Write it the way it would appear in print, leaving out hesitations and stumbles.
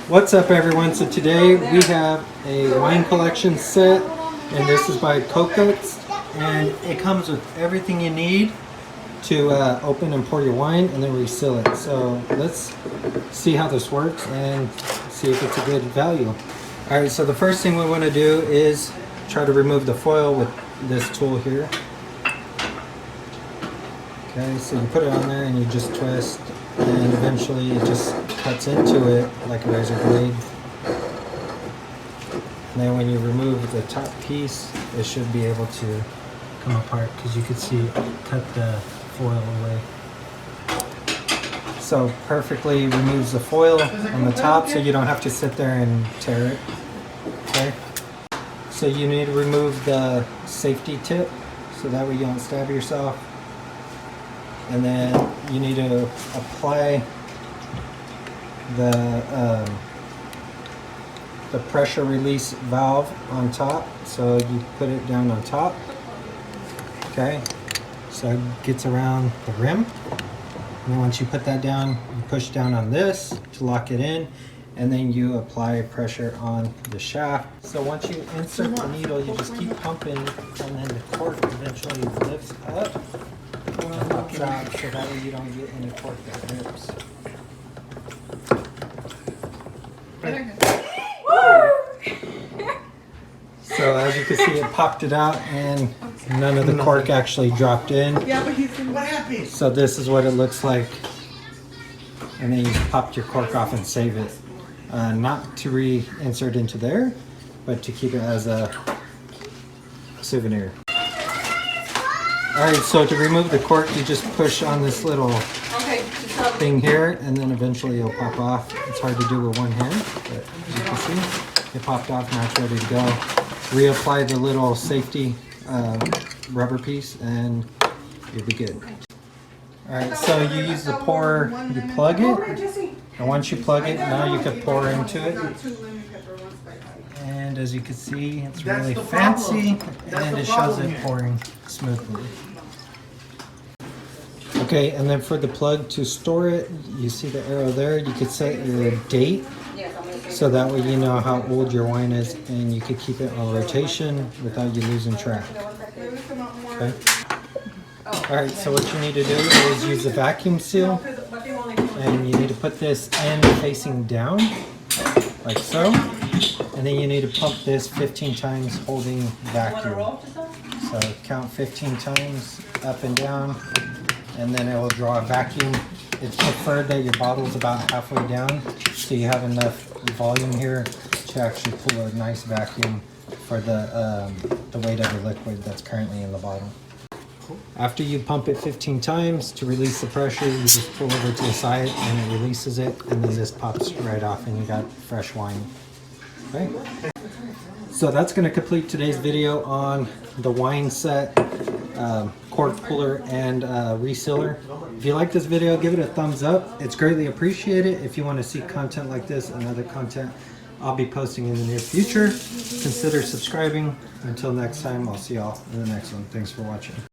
What's up, everyone? So today we have a wine collection set, and this is by Corknust, and it comes with everything you need to open and pour your wine and then reseal it. So let's see how this works and see if it's a good value. All right, so the first thing we want to do is try to remove the foil with this tool here. Okay, so you put it on there and you just twist, and eventually it just cuts into it like a razor blade. And then when you remove the top piece, it should be able to come apart because you can see it cut the foil away. So perfectly removes the foil on the top so you don't have to sit there and tear it. Okay. So you need to remove the safety tip so that way you don't stab yourself. And then you need to apply the pressure release valve on top. So you put it down on top. Okay, so it gets around the rim. And then once you put that down, you push down on this to lock it in, and then you apply pressure on the shaft. So once you insert the needle, you just keep pumping, and then the cork eventually lifts up and pops out, so that way you don't get any cork that rips. So as you can see, it popped it out and none of the cork actually dropped in. Yeah, but he's in what happened? So this is what it looks like. And then you just pop your cork off and save it. Not to reinsert into there, but to keep it as a souvenir. Alright, so to remove the cork, you just push on this little thing here, and then eventually it'll pop off. It's hard to do with one hand, but as you can see, it popped off, now it's ready to go. Reapply the little safety rubber piece, and you'll be good. Alright, so you use the pour, you plug it, and once you plug it, now you can pour into it. And as you can see, it's really fancy, and it shows it pouring smoothly. Okay, and then for the plug to store it, you see the arrow there, you could set your date, so that way you know how old your wine is, and you could keep it on rotation without you losing track. Okay. Alright, so what you need to do is use the vacuum seal, and you need to put this end facing down, like so, and then you need to pump this 15 times holding vacuum. So count 15 times up and down, and then it will draw a vacuum. It's preferred that your bottle's about halfway down, so you have enough volume here to actually pull a nice vacuum for the weight of the liquid that's currently in the bottle. After you pump it 15 times, to release the pressure, you just pull over to the side and it releases it, and then this pops right off and you got fresh wine. Okay? So that's going to complete today's video on the wine set, cork puller, and resealer. If you like this video, give it a thumbs up. It's greatly appreciated. If you want to see content like this and other content I'll be posting in the near future, consider subscribing. Until next time, I'll see y'all in the next one. Thanks for watching.